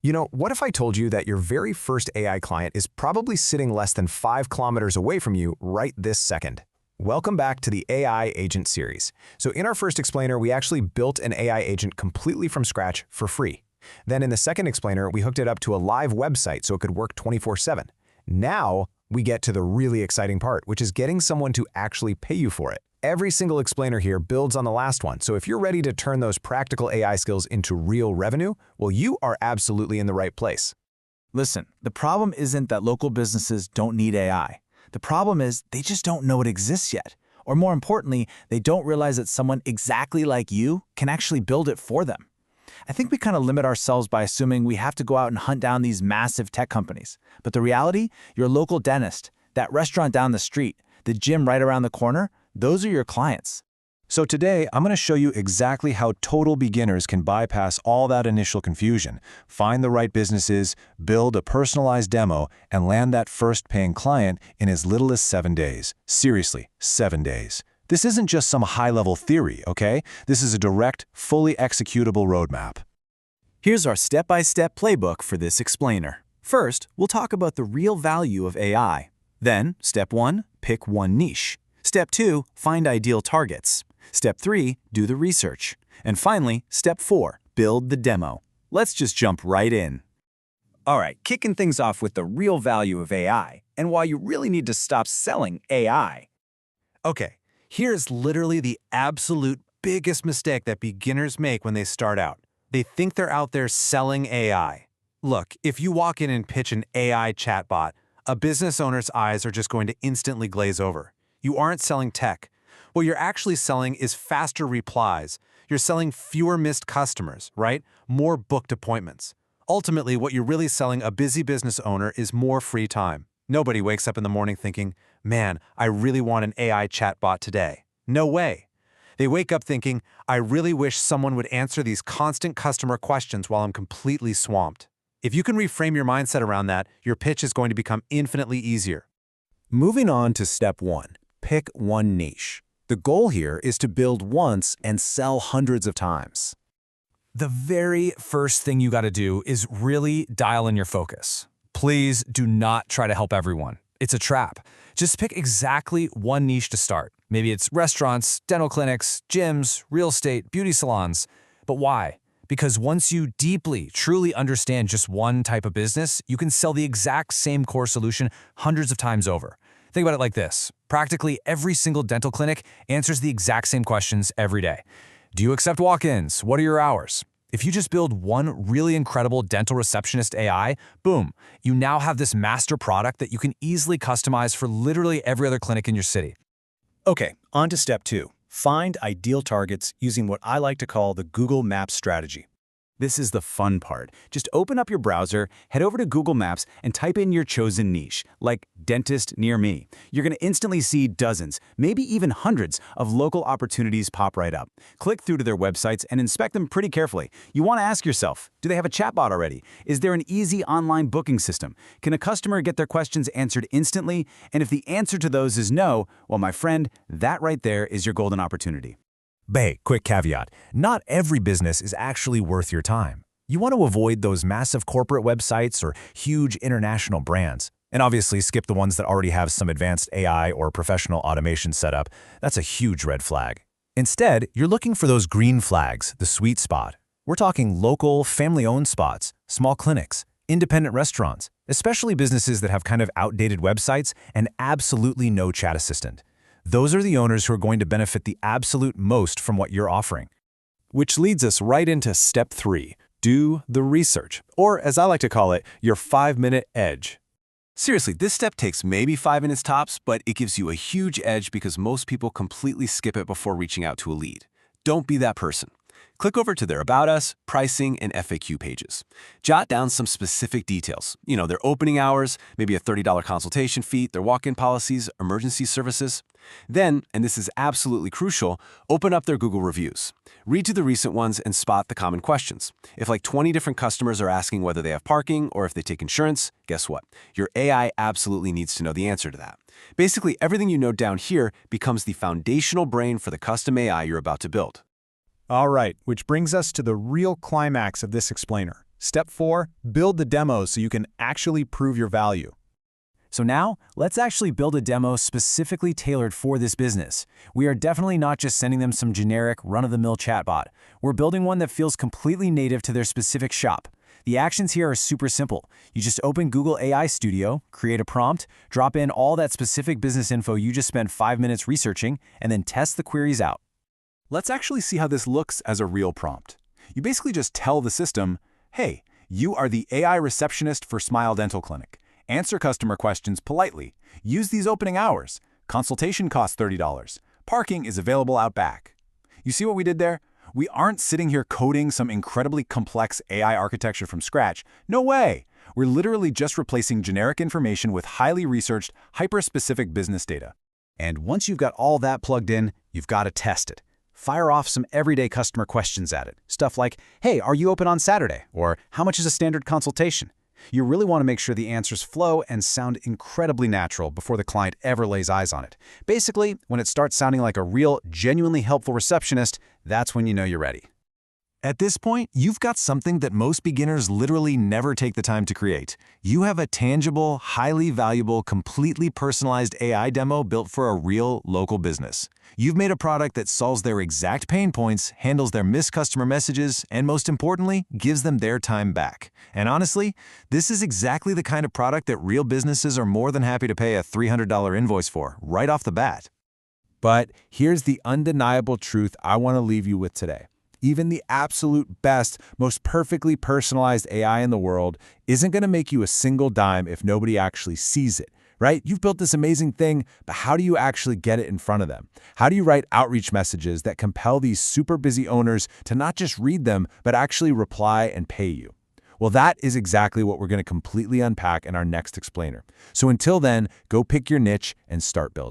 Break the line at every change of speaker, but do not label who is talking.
What if I told you that your very first AI client is probably sitting less than 5 kilometers away from you right this second? Welcome back to the AI Agent series. So in our first explainer, we actually built an AI agent completely from scratch for free. Then in the second explainer, we hooked it up to a live website so it could work 24/7. Now, we get to the really exciting part, which is getting someone to actually pay you for it. Every single explainer here builds on the last one, so if you're ready to turn those practical AI skills into real revenue, well, you are absolutely in the right place.
Listen, the problem isn't that local businesses don't need AI. The problem is they just don't know it exists yet. Or more importantly, they don't realize that someone exactly like you can actually build it for them. I think we kind of limit ourselves by assuming we have to go out and hunt down these massive tech companies. But the reality, your local dentist, that restaurant down the street, the gym right around the corner, those are your clients.
So today, I'm going to show you exactly how total beginners can bypass all that initial confusion, find the right businesses, build a personalized demo, and land that first paying client in as little as 7 days. Seriously, 7 days. This isn't just some high-level theory, okay? This is a direct, fully executable roadmap.
Here's our step-by-step playbook for this explainer. First, we'll talk about the real value of AI. Then, step 1, pick one niche. Step 2, find ideal targets. Step 3, do the research. And finally, step 4, build the demo. Let's just jump right in. All right, kicking things off with the real value of AI and why you really need to stop selling AI.
Okay, here's literally the absolute biggest mistake that beginners make when they start out. They think they're out there selling AI. Look, if you walk in and pitch an AI chatbot, a business owner's eyes are just going to instantly glaze over. You aren't selling tech. What you're actually selling is faster replies. You're selling fewer missed customers, right? More booked appointments. Ultimately, what you're really selling a busy business owner is more free time. Nobody wakes up in the morning thinking, man, I really want an AI chatbot today. No way. They wake up thinking, I really wish someone would answer these constant customer questions while I'm completely swamped. If you can reframe your mindset around that, your pitch is going to become infinitely easier.
Moving on to step 1. Pick one niche. The goal here is to build once and sell hundreds of times.
The very first thing you got to do is really dial in your focus. Please do not try to help everyone. It's a trap. Just pick exactly one niche to start. Maybe it's restaurants, dental clinics, gyms, real estate, beauty salons. But why? Because once you deeply, truly understand just one type of business, you can sell the exact same core solution hundreds of times over. Think about it like this. Practically every single dental clinic answers the exact same questions every day. Do you accept walk-ins? What are your hours? If you just build one really incredible dental receptionist AI, boom, you now have this master product that you can easily customize for literally every other clinic in your city.
Okay, on to step 2. Find ideal targets using what I like to call the Google Maps strategy.
This is the fun part. Just open up your browser, head over to Google Maps, and type in your chosen niche, like dentist near me. You're going to instantly see dozens, maybe even hundreds, of local opportunities pop right up. Click through to their websites and inspect them pretty carefully. You want to ask yourself, do they have a chatbot already? Is there an easy online booking system? Can a customer get their questions answered instantly? And if the answer to those is no, well, my friend, that right there is your golden opportunity.
Hey, quick caveat. Not every business is actually worth your time. You want to avoid those massive corporate websites or huge international brands. And obviously skip the ones that already have some advanced AI or professional automation set up. That's a huge red flag. Instead, you're looking for those green flags, the sweet spot. We're talking local, family-owned spots, small clinics, independent restaurants, especially businesses that have kind of outdated websites and absolutely no chat assistant. Those are the owners who are going to benefit the absolute most from what you're offering. Which leads us right into step 3, do the research, or as I like to call it, your 5-minute edge.
Seriously, this step takes maybe 5 minutes tops, but it gives you a huge edge because most people completely skip it before reaching out to a lead. Don't be that person. Click over to their About Us, pricing, and FAQ pages. Jot down some specific details. Their opening hours, maybe a $30 consultation fee, their walk-in policies, emergency services. Then, and this is absolutely crucial, open up their Google reviews. Read to the recent ones and spot the common questions. If like 20 different customers are asking whether they have parking or if they take insurance, guess what? Your AI absolutely needs to know the answer to that. Basically, everything you note down here becomes the foundational brain for the custom AI you're about to build.
All right, which brings us to the real climax of this explainer. Step 4, build the demos so you can actually prove your value.
So now, let's actually build a demo specifically tailored for this business. We are definitely not just sending them some generic, run-of-the-mill chatbot. We're building one that feels completely native to their specific shop. The actions here are super simple. You just open Google AI Studio, create a prompt, drop in all that specific business info you just spent 5 minutes researching, and then test the queries out.
Let's actually see how this looks as a real prompt. You basically just tell the system, hey, you are the AI receptionist for Smile Dental Clinic. Answer customer questions politely. Use these opening hours. Consultation costs $30. Parking is available out back. You see what we did there? We aren't sitting here coding some incredibly complex AI architecture from scratch. No way! We're literally just replacing generic information with highly researched, hyper-specific business data.
And once you've got all that plugged in, you've got to test it. Fire off some everyday customer questions at it. Stuff like, hey, are you open on Saturday? Or how much is a standard consultation? You really want to make sure the answers flow and sound incredibly natural before the client ever lays eyes on it. Basically, when it starts sounding like a real, genuinely helpful receptionist, that's when you know you're ready.
At this point, you've got something that most beginners literally never take the time to create. You have a tangible, highly valuable, completely personalized AI demo built for a real, local business. You've made a product that solves their exact pain points, handles their missed customer messages, and most importantly, gives them their time back. And honestly, this is exactly the kind of product that real businesses are more than happy to pay a $300 invoice for, right off the bat.
But here's the undeniable truth I want to leave you with today. Even the absolute best, most perfectly personalized AI in the world isn't going to make you a single dime if nobody actually sees it, right? You've built this amazing thing, but how do you actually get it in front of them? How do you write outreach messages that compel these super busy owners to not just read them, but actually reply and pay you? Well, that is exactly what we're going to completely unpack in our next explainer. So until then, go pick your niche and start building.